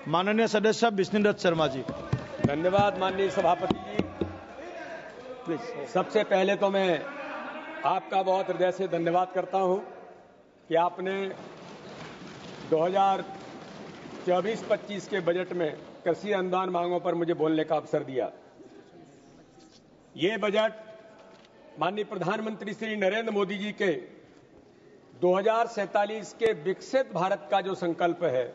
माननीय सदस्य विष्णुदत्त शर्मा जी। धन्यवाद माननीय सभापति जी। प्लीज। सबसे पहले तो मैं आपका बहुत हृदय से धन्यवाद करता हूं कि आपने 2024-25 के बजट में कृषि अनुदान मांगों पर मुझे बोलने का अवसर दिया। ये बजट माननीय प्रधानमंत्री श्री नरेंद्र मोदी जी के 2047 के विकसित भारत का जो संकल्प है,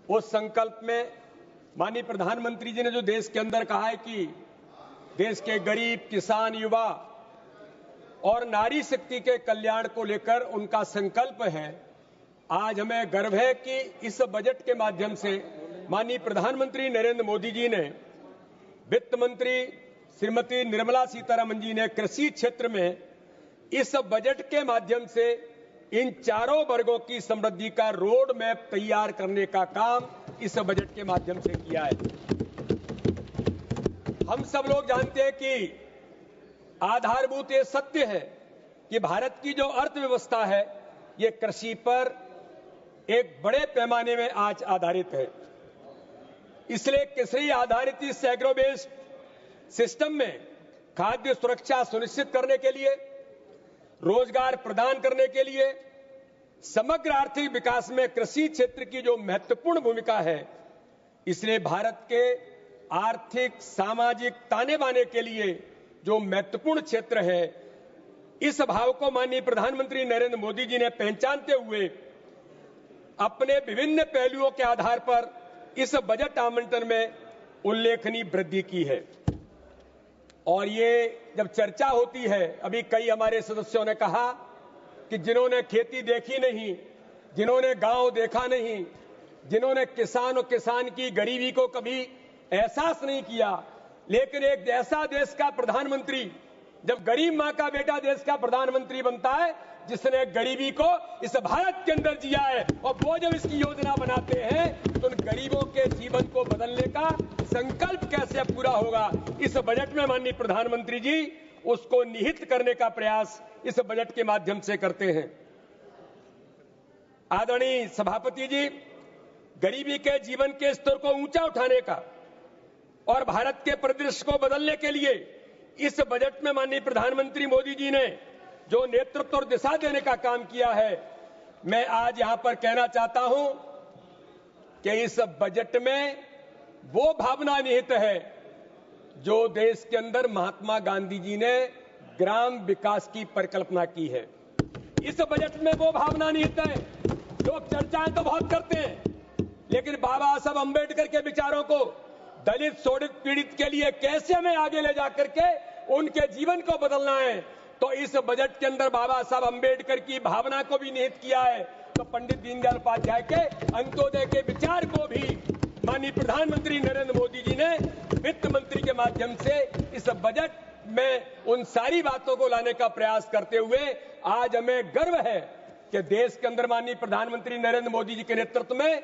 उस संकल्प में माननीय प्रधानमंत्री जी ने जो देश के अंदर कहा है कि देश के गरीब, किसान, युवा और नारी शक्ति के कल्याण को लेकर उनका संकल्प है। आज हमें गर्व है कि इस बजट के माध्यम से माननीय प्रधानमंत्री नरेंद्र मोदी जी ने वित्त मंत्री श्रीमती निर्मला सीतारमण जी ने कृषि क्षेत्र में इस बजट के माध्यम से इन चारों वर्गों की समृद्धि का रोड मैप तैयार करने का काम इस बजट के माध्यम से किया है। हम सब लोग जानते हैं कि आधारभूत ये सत्य है कि भारत की जो अर्थव्यवस्था है, ये कृषि पर एक बड़े पैमाने में आज आधारित है। इसलिए कृषि आधारित इस एग्रो बेस्ड सिस्टम में खाद्य सुरक्षा सुनिश्चित करने के लिए, रोजगार प्रदान करने के लिए, समग्र आर्थिक विकास में कृषि क्षेत्र की जो महत्वपूर्ण भूमिका है, इसलिए भारत के आर्थिक सामाजिक ताने बाने के लिए जो महत्वपूर्ण क्षेत्र है, इस भाव को माननीय प्रधानमंत्री नरेंद्र मोदी जी ने पहचानते हुए अपने विभिन्न पहलुओं के आधार पर इस बजट आवंटन में उल्लेखनीय वृद्धि की है। और ये जब चर्चा होती है, अभी कई हमारे सदस्यों ने कहा कि जिन्होंने खेती देखी नहीं, जिन्होंने गांव देखा नहीं, जिन्होंने किसान और किसान की गरीबी को कभी एहसास नहीं किया, लेकिन एक ऐसा देश का प्रधानमंत्री, जब गरीब मां का बेटा देश का प्रधानमंत्री बनता है जिसने गरीबी को इस भारत के अंदर जिया है, और वो जब इसकी योजना बनाते हैं तो उन गरीबों के जीवन को बदलने का संकल्प कैसे पूरा होगा, इस बजट में माननीय प्रधानमंत्री जी उसको निहित करने का प्रयास इस बजट के माध्यम से करते हैं। आदरणीय सभापति जी, गरीबी के जीवन के स्तर को ऊंचा उठाने का और भारत के परिदृश्य को बदलने के लिए इस बजट में माननीय प्रधानमंत्री मोदी जी ने जो नेतृत्व और दिशा देने का काम किया है, मैं आज यहां पर कहना चाहता हूं कि इस बजट में वो भावना निहित है जो देश के अंदर महात्मा गांधी जी ने ग्राम विकास की परिकल्पना की है। इस बजट में वो भावना निहित है। लोग चर्चाएं तो बहुत करते हैं, लेकिन बाबा साहब अंबेडकर के विचारों को दलित, शोषित, पीड़ित के लिए कैसे हमें आगे ले जाकर के उनके जीवन को बदलना है, तो इस बजट के अंदर बाबा साहब अंबेडकर की भावना को भी निहित किया है। तो पंडित दीनदयाल उपाध्याय के अंत्योदय के विचार को भी माननीय प्रधानमंत्री नरेंद्र मोदी जी ने वित्त मंत्री के माध्यम से इस बजट में उन सारी बातों को लाने का प्रयास करते हुए आज हमें गर्व है कि देश के अंदर माननीय प्रधानमंत्री नरेंद्र मोदी जी के नेतृत्व में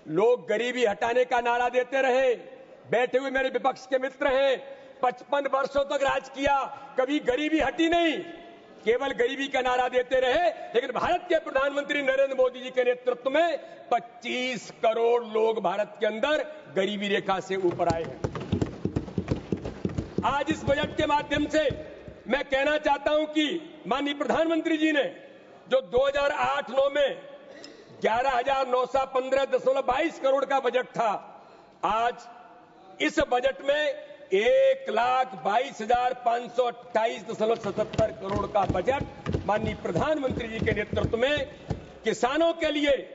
लोग गरीबी हटाने का नारा देते रहे। बैठे हुए मेरे विपक्ष के मित्र हैं, 55 वर्षों तक राज किया, कभी गरीबी हटी नहीं, केवल गरीबी का नारा देते रहे। लेकिन भारत के प्रधानमंत्री नरेंद्र मोदी जी के नेतृत्व में 25 करोड़ लोग भारत के अंदर गरीबी रेखा से ऊपर आए हैं। आज इस बजट के माध्यम से मैं कहना चाहता हूं कि माननीय प्रधानमंत्री जी ने जो 2008-9 में 11,915.22 करोड़ का बजट था, आज इस बजट में 1,22,528.77 करोड़ का बजट माननीय प्रधानमंत्री जी के नेतृत्व में किसानों के लिए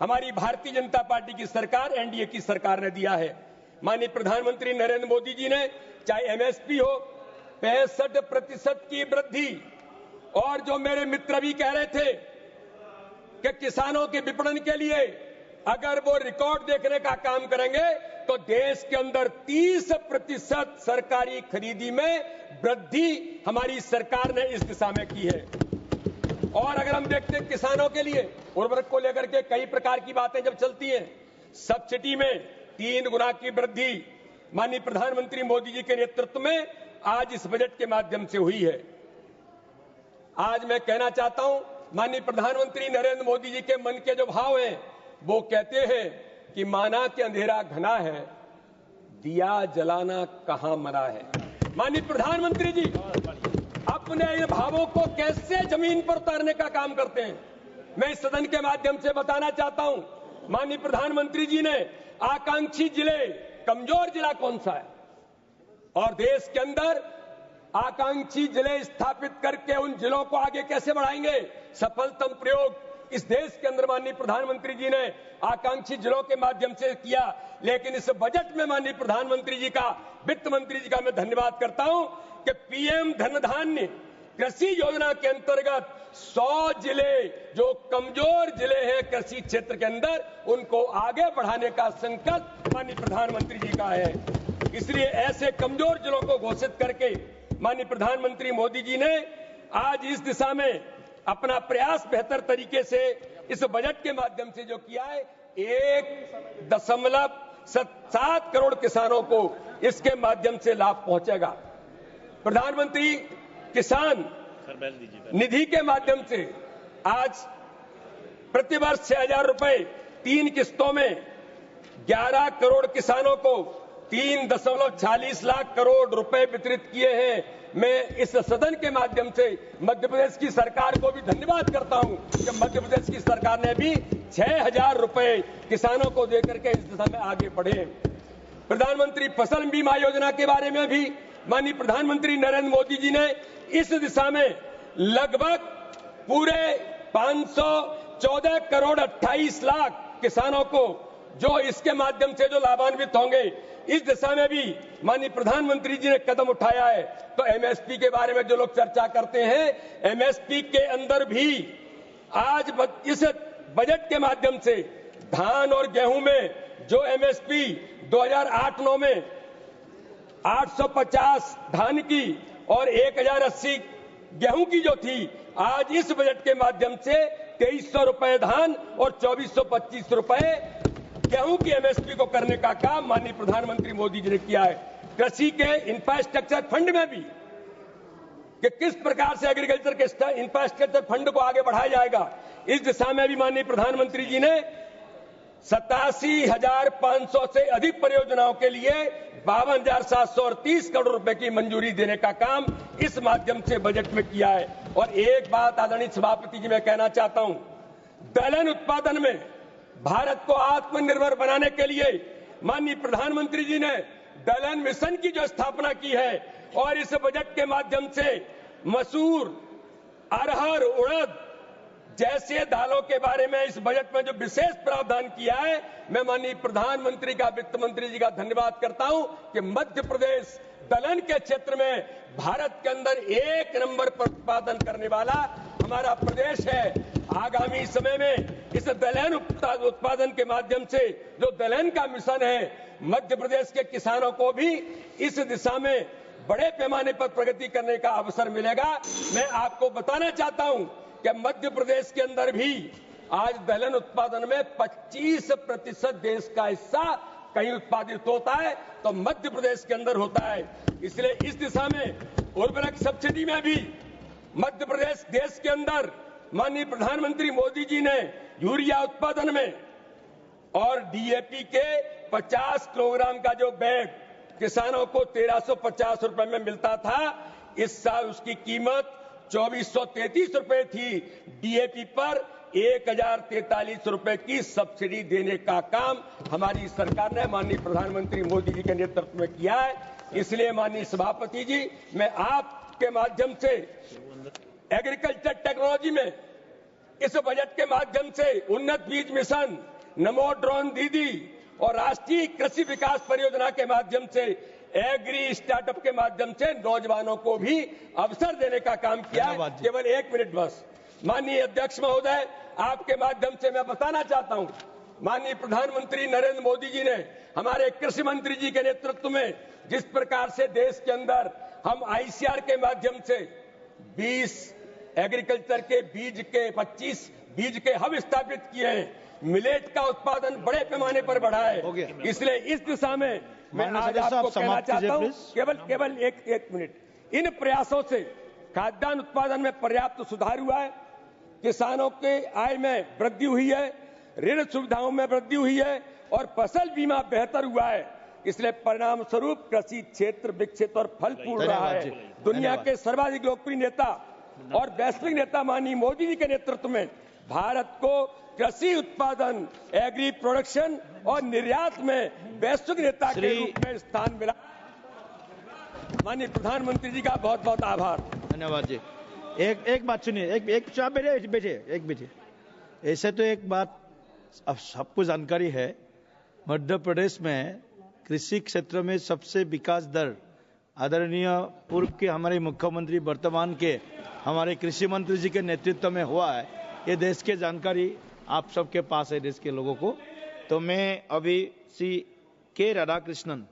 हमारी भारतीय जनता पार्टी की सरकार, एनडीए की सरकार ने दिया है। माननीय प्रधानमंत्री नरेंद्र मोदी जी ने चाहे एमएसपी हो 65% की वृद्धि, और जो मेरे मित्र भी कह रहे थे कि किसानों के विपणन के लिए अगर वो रिकॉर्ड देखने का काम करेंगे तो देश के अंदर 30% सरकारी खरीदी में वृद्धि हमारी सरकार ने इस दिशा में की है। और अगर हम देखते हैं किसानों के लिए उर्वरक को लेकर के कई प्रकार की बातें जब चलती हैं, सब्सिडी में 3 गुना की वृद्धि माननीय प्रधानमंत्री मोदी जी के नेतृत्व में आज इस बजट के माध्यम से हुई है। आज मैं कहना चाहता हूं, माननीय प्रधानमंत्री नरेंद्र मोदी जी के मन के जो भाव हैं, वो कहते हैं कि माना कि अंधेरा घना है, दिया जलाना कहां मना है। माननीय प्रधानमंत्री जी अपने इन भावों को कैसे जमीन पर उतारने का काम करते हैं, मैं इस सदन के माध्यम से बताना चाहता हूं। माननीय प्रधानमंत्री जी ने आकांक्षी जिले, कमजोर जिला कौन सा है और देश के अंदर आकांक्षी जिले स्थापित करके उन जिलों को आगे कैसे बढ़ाएंगे, सफलतम प्रयोग इस देश के अंदर माननीय प्रधानमंत्री जी ने आकांक्षी जिलों के माध्यम से किया। लेकिन इस बजट में माननीय प्रधानमंत्री जी का, वित्त मंत्री जी का मैं धन्यवाद करता हूं कि पीएम धन धान्य कृषि योजना के अंतर्गत 100 जिले जो कमजोर जिले हैं कृषि क्षेत्र के अंदर, उनको आगे बढ़ाने का संकल्प माननीय प्रधानमंत्री जी का है। इसलिए ऐसे कमजोर जिलों को घोषित करके माननीय प्रधानमंत्री मोदी जी ने आज इस दिशा में अपना प्रयास बेहतर तरीके से इस बजट के माध्यम से जो किया है, 1.7 करोड़ किसानों को इसके माध्यम से लाभ पहुंचेगा। प्रधानमंत्री किसान निधि के माध्यम से आज प्रतिवर्ष 6,000 रुपए 3 किस्तों में 11 करोड़ किसानों को 3.46 लाख करोड़ रुपए वितरित किए हैं। मैं इस सदन के माध्यम से मध्य प्रदेश की सरकार को भी धन्यवाद करता हूं कि मध्य प्रदेश की सरकार ने भी 6,000 रुपए किसानों को देकर के इस दिशा में आगे बढ़े। प्रधानमंत्री फसल बीमा योजना के बारे में भी माननीय प्रधानमंत्री नरेंद्र मोदी जी ने इस दिशा में लगभग पूरे 514 करोड़ 28 लाख किसानों को जो इसके माध्यम से जो लाभान्वित होंगे, इस दिशा में भी माननीय प्रधानमंत्री जी ने कदम उठाया है। तो एमएसपी के बारे में जो लोग चर्चा करते हैं, एमएसपी के अंदर भी आज इस बजट के माध्यम से धान और गेहूं में जो एमएसपी 2008-9 में 850 धान की और 1080 गेहूं की जो थी, आज इस बजट के माध्यम से 2300 रुपए धान और 2425 रुपए गेहूं की एमएसपी को करने का काम माननीय प्रधानमंत्री मोदी जी ने किया है। कृषि के इंफ्रास्ट्रक्चर फंड में भी कि किस प्रकार से एग्रीकल्चर के इंफ्रास्ट्रक्चर फंड को आगे बढ़ाया जाएगा, इस दिशा में भी माननीय प्रधानमंत्री जी ने 87,500 से अधिक परियोजनाओं के लिए 52,730 करोड़ रुपए की मंजूरी देने का काम इस माध्यम से बजट में किया है। और एक बात आदरणीय सभापति जी मैं कहना चाहता हूं, दलहन उत्पादन में भारत को आत्मनिर्भर बनाने के लिए माननीय प्रधानमंत्री जी ने दलहन मिशन की जो स्थापना की है और इस बजट के माध्यम से मसूर, अरहर, उड़द जैसे दालों के बारे में इस बजट में जो विशेष प्रावधान किया है, मैं माननीय प्रधानमंत्री का, वित्त मंत्री जी का धन्यवाद करता हूं कि मध्य प्रदेश दलहन के क्षेत्र में भारत के अंदर 1 नंबर पर उत्पादन करने वाला हमारा प्रदेश है। आगामी समय में इस दलहन उत्पादन के माध्यम से जो दलहन का मिशन है, मध्य प्रदेश के किसानों को भी इस दिशा में बड़े पैमाने पर प्रगति करने का अवसर मिलेगा। मैं आपको बताना चाहता हूं कि मध्य प्रदेश के अंदर भी आज दलहन उत्पादन में 25% देश का हिस्सा कहीं उत्पादित होता है तो मध्य प्रदेश के अंदर होता है। इसलिए इस दिशा में उर्वरक सब्सिडी में भी मध्य प्रदेश देश के अंदर माननीय प्रधानमंत्री मोदी जी ने यूरिया उत्पादन में और डीएपी के 50 किलोग्राम का जो बैग किसानों को 1350 रुपए में मिलता था, इस साल उसकी कीमत 2433 रुपए थी। डीएपी पर 1043 रुपए की सब्सिडी देने का काम हमारी सरकार ने माननीय प्रधानमंत्री मोदी जी के नेतृत्व में किया है। इसलिए माननीय सभापति जी, मैं आपके माध्यम से एग्रीकल्चर टेक्नोलॉजी में इस बजट के माध्यम से उन्नत बीज मिशन, नमो ड्रोन दीदी और राष्ट्रीय कृषि विकास परियोजना के माध्यम से एग्री स्टार्टअप के माध्यम से नौजवानों को भी अवसर देने का काम किया है। केवल 1 मिनट बस। माननीय अध्यक्ष महोदय, आपके माध्यम से मैं बताना चाहता हूं, माननीय प्रधानमंत्री नरेंद्र मोदी जी ने हमारे कृषि मंत्री जी के नेतृत्व में जिस प्रकार से देश के अंदर हम आईसीआर के माध्यम से 20 एग्रीकल्चर के बीज के 25 बीज के हब स्थापित किए हैं, मिलेट का उत्पादन बड़े पैमाने पर बढ़ा है। इसलिए इस दिशा में मैं आज आपको कहना चाहता हूं, केवल एक मिनट, इन प्रयासों से खाद्यान्न उत्पादन में पर्याप्त सुधार हुआ है, किसानों के आय में वृद्धि हुई है, ऋण सुविधाओं में वृद्धि हुई है और फसल बीमा बेहतर हुआ है। इसलिए परिणाम स्वरूप कृषि क्षेत्र विकसित और फल फूल रहा है। दुनिया के सर्वाधिक लोकप्रिय नेता और वैश्विक नेता माननीय मोदी जी के नेतृत्व में भारत को कृषि उत्पादन, एग्री प्रोडक्शन और निर्यात में वैश्विक नेता के रूप में स्थान मिला। माननीय प्रधानमंत्री जी का बहुत बहुत आभार। धन्यवाद जी। एक बात सुनिए, एक आप बैठे। ऐसे तो एक बात अब सबको जानकारी है, मध्य प्रदेश में कृषि क्षेत्र में सबसे विकास दर आदरणीय पूर्व के हमारे मुख्यमंत्री वर्तमान के हमारे कृषि मंत्री जी के नेतृत्व में हुआ है। ये देश के जानकारी आप सबके पास है, देश के लोगों को। तो मैं अभी श्री के राधाकृष्णन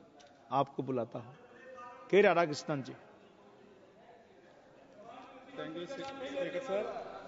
आपको बुलाता हूँ। K Radhakrishnan ji. Thank you speaker sir.